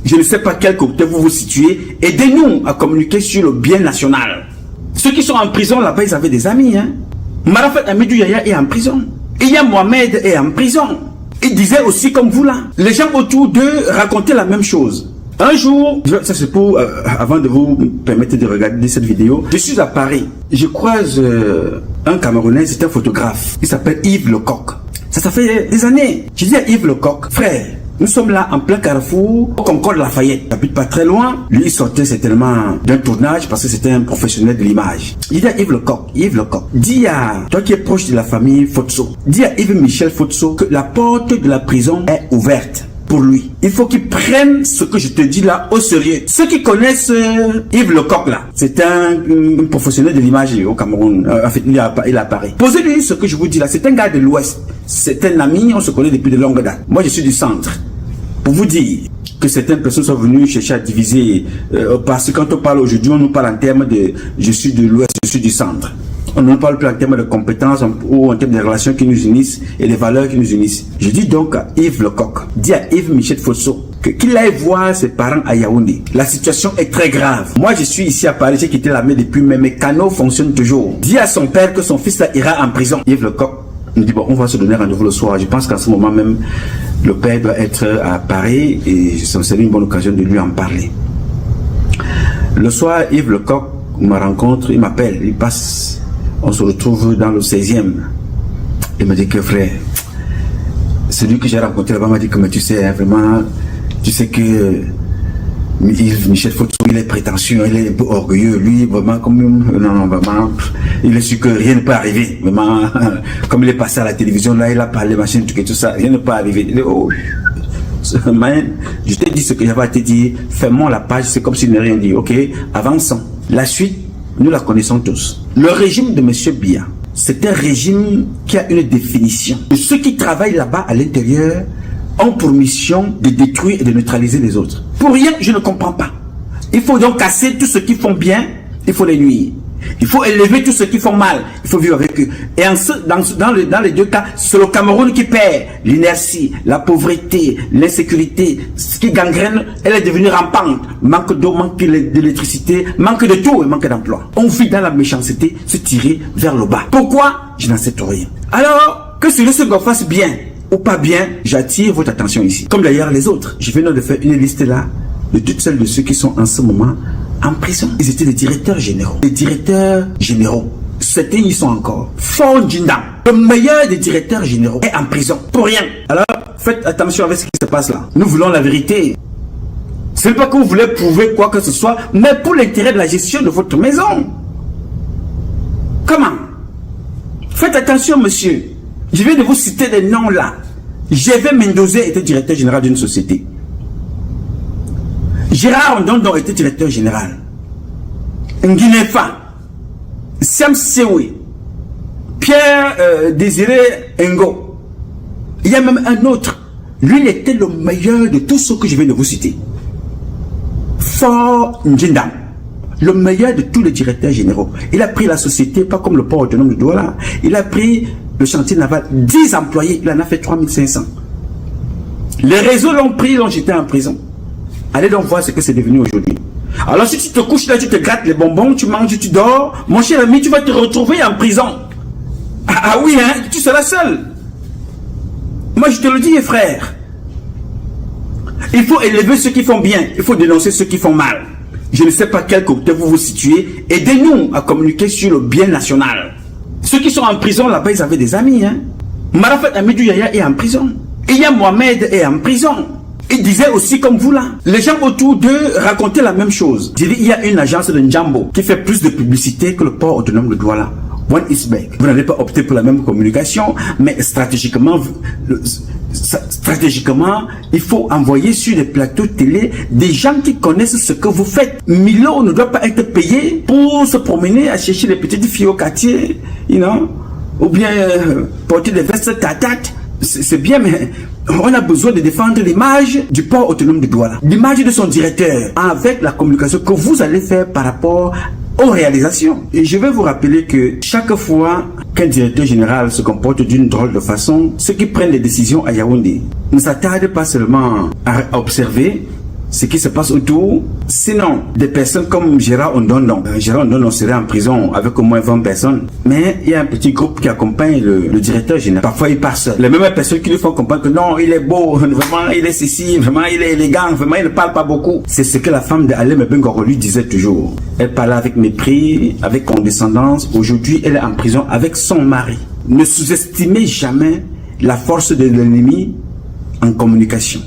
Je ne sais pas quel côté vous vous situez. Aidez-nous à communiquer sur le bien national. Ceux qui sont en prison là-bas, ils avaient des amis. Hein? Marafat Amidou Yaya est en prison. Iya Mohamed est en prison. Il disait aussi comme vous là. Les gens autour d'eux racontaient la même chose. Un jour, ça c'est pour, avant de vous permettre de regarder cette vidéo, je suis à Paris. Je croise un Camerounais, c'est un photographe. Il s'appelle Yves Lecoq. Ça fait des années. Je dis à Yves Lecoq, frère, nous sommes là en plein carrefour, au Concorde Lafayette. J'habite pas très loin. Lui, il sortait certainement d'un tournage parce que c'était un professionnel de l'image. Il dit à Yves Lecoq, dis à toi qui es proche de la famille Fotso, dis à Yves Michel Fotso que la porte de la prison est ouverte pour lui. Il faut qu'il prenne ce que je te dis là au sérieux. Ceux qui connaissent Yves Lecoq là, c'est un professionnel de l'image au Cameroun. En fait, il est à Paris. Posez-lui ce que je vous dis là. C'est un gars de l'Ouest. C'est un ami, on se connaît depuis de longues dates. Moi, je suis du centre. Pour vous dire que certaines personnes sont venues chercher à diviser, parce que quand on parle aujourd'hui, on nous parle en termes de je suis de l'Ouest, je suis du centre. On ne parle plus en termes de compétences ou en termes de relations qui nous unissent et des valeurs qui nous unissent. Je dis donc à Yves Lecoq, dis à Yves Michel Fosso qu'il aille voir ses parents à Yaoundé. La situation est très grave. Moi, je suis ici à Paris, j'ai quitté l'armée depuis, mais mes canaux fonctionnent toujours. Dis à son père que son fils là ira en prison. Yves Lecoq me dit, bon, on va se donner rendez-vous le soir. Je pense qu'en ce moment même, le père doit être à Paris et ça serait une bonne occasion de lui en parler. Le soir, Yves Lecoq me rencontre, il m'appelle, il passe. On se retrouve dans le 16e. Il me dit que frère, celui que j'ai rencontré là-bas m'a dit que mais tu sais, hein, vraiment, tu sais que Michel Fotso, il est prétentieux, il est un peu orgueilleux, lui, vraiment, comme, non, vraiment, il est sûr que rien ne peut arriver, vraiment, comme il est passé à la télévision, là, il a parlé, machin, tout ça, rien ne peut arriver. Il dit, oh, man, je t'ai dit ce que j'avais à te dire, fermons la page, c'est comme s'il n'a rien dit, ok, avançons. La suite, nous la connaissons tous. Le régime de M. Biya, c'est un régime qui a une définition. Et ceux qui travaillent là-bas à l'intérieur ont pour mission de détruire et de neutraliser les autres. Pour rien, je ne comprends pas. Il faut donc casser tous ceux qui font bien, il faut les nuire. Il faut élever tous ceux qui font mal, il faut vivre avec eux. Et dans les deux cas, c'est le Cameroun qui perd l'inertie, la pauvreté, l'insécurité, ce qui gangrène, elle est devenue rampante. Manque d'eau, manque d'électricité, manque de tout et manque d'emploi. On vit dans la méchanceté, se tirer vers le bas. Pourquoi? Je n'en sais rien. Alors, que celui se fasse bien ou pas bien, j'attire votre attention ici. Comme d'ailleurs les autres. Je viens de faire une liste là de toutes celles de ceux qui sont en ce moment en prison. Ils étaient des directeurs généraux. Les directeurs généraux. Certains y sont encore. Fort Djindam, le meilleur des directeurs généraux, est en prison. Pour rien. Alors, faites attention avec ce qui se passe là. Nous voulons la vérité. Ce n'est pas que vous voulez prouver quoi que ce soit, mais pour l'intérêt de la gestion de votre maison. Comment? Faites attention, monsieur. Je viens de vous citer des noms là. Gervais Mendoza était directeur général d'une société. Gérard Ndondon était directeur général. Nguinefa, Siam Sewe, Pierre Désiré Ngo. Il y a même un autre. Lui, il était le meilleur de tous ceux que je viens de vous citer. Fort Ndjindam, le meilleur de tous les directeurs généraux. Il a pris la société, pas comme le port autonome de Douala. Il a pris le chantier naval, 10 employés, il en a fait 3500. Les réseaux l'ont pris, l'ont jeté en prison. Allez donc voir ce que c'est devenu aujourd'hui. Alors si tu te couches là, tu te grattes les bonbons, tu manges, tu dors, mon cher ami, tu vas te retrouver en prison. Ah oui, hein, tu seras seul. Moi je te le dis, frère. Il faut élever ceux qui font bien, il faut dénoncer ceux qui font mal. Je ne sais pas quel côté vous vous situez. Aidez-nous à communiquer sur le bien national. Ceux qui sont en prison là-bas, ils avaient des amis. Hein? Marafat Amidou Yaya est en prison. Iya Mohamed est en prison. Il disait aussi comme vous là. Les gens autour d'eux racontaient la même chose. Il y a une agence de Njambo qui fait plus de publicité que le port autonome de Douala. One is back. Vous n'avez pas opté pour la même communication, mais stratégiquement, il faut envoyer sur les plateaux télé des gens qui connaissent ce que vous faites. Milo ne doit pas être payé pour se promener à chercher les petites filles au quartier, you know, ou bien porter des vestes tatates. C'est bien, mais on a besoin de défendre l'image du port autonome de Douala, l'image de son directeur, avec la communication que vous allez faire par rapport aux réalisations. Et je vais vous rappeler que chaque fois qu'un directeur général se comporte d'une drôle de façon, ceux qui prennent les décisions à Yaoundé ne s'attardent pas seulement à observer, ce qui se passe autour. Sinon, des personnes comme Gérard Ondondon. Gérard Ondondon serait en prison avec au moins 20 personnes. Mais il y a un petit groupe qui accompagne le directeur général. Parfois, il part seul. Les mêmes personnes qui lui font comprendre que non, il est beau, vraiment, il est ceci, vraiment, il est élégant, vraiment, il ne parle pas beaucoup. C'est ce que la femme d'Alem Bengoro lui disait toujours. Elle parlait avec mépris, avec condescendance. Aujourd'hui, elle est en prison avec son mari. Ne sous-estimez jamais la force de l'ennemi en communication.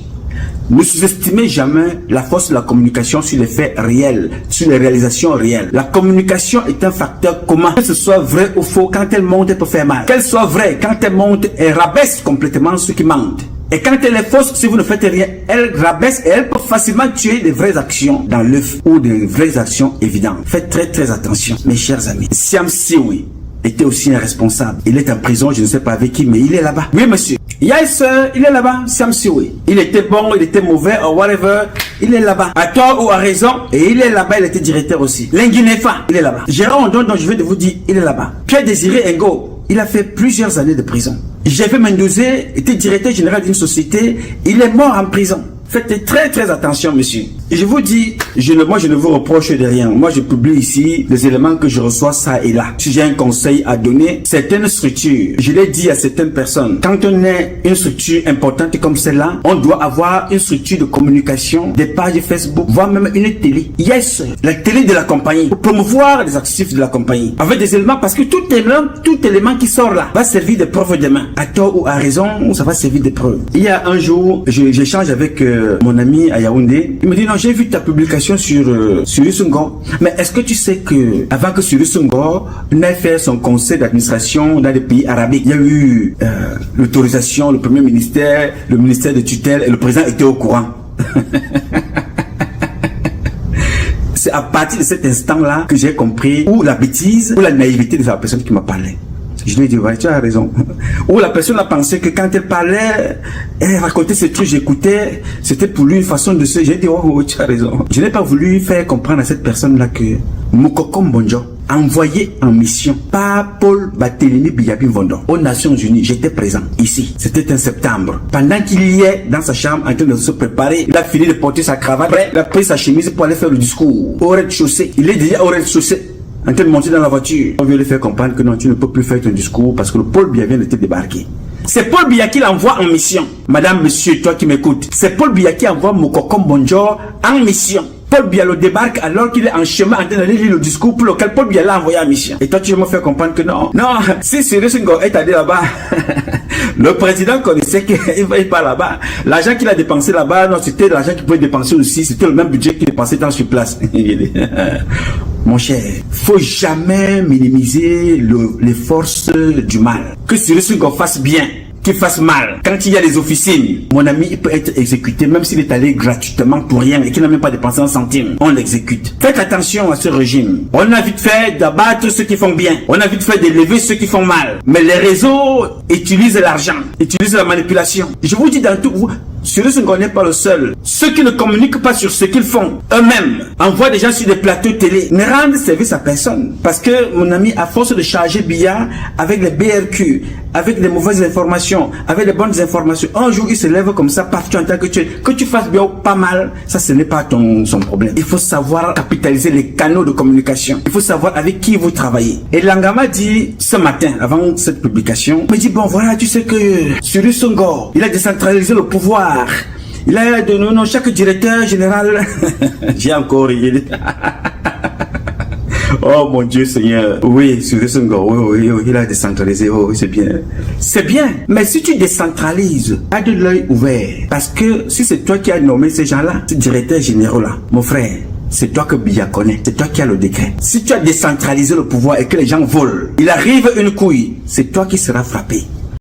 Ne sous-estimez jamais la force de la communication sur les faits réels, sur les réalisations réelles. La communication est un facteur commun. Que ce soit vrai ou faux, quand elle monte, elle peut faire mal. Qu'elle soit vraie, quand elle monte, elle rabaisse complètement ceux qui mentent. Et quand elle est fausse, si vous ne faites rien, elle rabaisse et elle peut facilement tuer des vraies actions dans l'œuf ou des vraies actions évidentes. Faites très attention, mes chers amis. Siam Siwi était aussi un responsable. Il est en prison, je ne sais pas avec qui, mais il est là-bas. Oui, monsieur. Yes, il est là-bas, Siam Siwi. Il était bon, il était mauvais, or whatever. Il est là-bas. À tort ou à raison. Et il est là-bas, il était directeur aussi. Lenguinefa, il est là-bas. Gérard Ondondon, dont je vais vous dire, il est là-bas. Pierre Désiré Ngo, il a fait plusieurs années de prison. Jeff Mendozé était directeur général d'une société. Il est mort en prison. Faites très attention, monsieur. Et je vous dis, moi je ne vous reproche de rien. Moi je publie ici des éléments que je reçois ça et là. Si j'ai un conseil à donner, certaines structures, je l'ai dit à certaines personnes, quand on est une structure importante comme celle-là, on doit avoir une structure de communication, des pages Facebook, voire même une télé. Yes, la télé de la compagnie, pour promouvoir les actifs de la compagnie. Avec des éléments, parce que tout élément qui sort là va servir de preuve demain. À tort ou à raison, ça va servir de preuve. Il y a un jour, j'échange avec mon ami à Yaoundé. Il me dit non, j'ai vu ta publication sur Sungo. Mais est-ce que tu sais que avant que Sungo n'ait fait son conseil d'administration dans les pays arabiques, il y a eu l'autorisation, le premier ministère, le ministère de tutelle et le président était au courant. C'est à partir de cet instant-là que j'ai compris ou la bêtise ou la naïveté de la personne qui m'a parlé. Je lui ai dit, ouais, tu as raison. Ou la personne a pensé que quand elle parlait, elle racontait ce truc, j'écoutais, c'était pour lui une façon de se... J'ai dit, oh, tu as raison. Je n'ai pas voulu faire comprendre à cette personne-là que Mukoko Mbonjo, envoyé en mission par Paul Barthélémy Biyabi Mvondo aux Nations Unies, j'étais présent ici. C'était en septembre. Pendant qu'il y est dans sa chambre en train de se préparer, il a fini de porter sa cravate, il a pris sa chemise pour aller faire le discours au rez-de-chaussée. Il est déjà au rez-de-chaussée, en train de monter dans la voiture. On vient lui faire comprendre que non, tu ne peux plus faire ton discours parce que le Paul Biya vient de te débarquer. C'est Paul Biya qui l'envoie en mission. Madame, monsieur, toi qui m'écoutes, c'est Paul Biya qui envoie Mukoko Mbonjo en mission. Paul Biya le débarque alors qu'il est en chemin en train de lire le discours pour lequel Paul Biya l'a envoyé en mission. Et toi, tu me fais comprendre que non. Non, si Cyrus Ngo est allé là-bas, le président connaissait qu'il va pas là-bas. L'argent qu'il a dépensé là-bas, non, c'était l'argent qu'il pouvait dépenser aussi. C'était le même budget qu'il dépensait dans sur place. Mon cher, faut jamais minimiser les forces du mal. Que Cyrus Ngo fasse bien, qu'il fasse mal. Quand il y a des officines, mon ami, il peut être exécuté, même s'il est allé gratuitement pour rien et qu'il n'a même pas dépensé un centime. On l'exécute. Faites attention à ce régime. On a vite fait d'abattre ceux qui font bien. On a vite fait d'élever ceux qui font mal. Mais les réseaux utilisent l'argent, utilisent la manipulation. Je vous dis dans tout, Cyrus Ngo n'est pas le seul. Ceux qui ne communiquent pas sur ce qu'ils font, eux-mêmes, envoient des gens sur des plateaux télé, ne rendent service à personne. Parce que, mon ami, à force de charger Biya avec les BRQ, avec les mauvaises informations, avec les bonnes informations, un jour il se lève comme ça, paf, tu entends que tu fasses bien ou pas mal, ça ce n'est pas son problème. Il faut savoir capitaliser les canaux de communication. Il faut savoir avec qui vous travaillez. Et Langama dit ce matin, avant cette publication, il me dit bon voilà, tu sais que Cyrus Ngo, il a décentralisé le pouvoir. Il a de non, chaque directeur général. J'ai encore ri. Oh mon Dieu Seigneur. Oui, Cyrus Ngo, oui, il a décentralisé. Oh, c'est bien. C'est bien. Mais si tu décentralises, as de l'œil ouvert. Parce que si c'est toi qui as nommé ces gens-là, ces directeurs généraux-là, mon frère, c'est toi que Biya connaît. C'est toi qui as le décret. Si tu as décentralisé le pouvoir et que les gens volent, il arrive une couille, c'est toi qui seras frappé.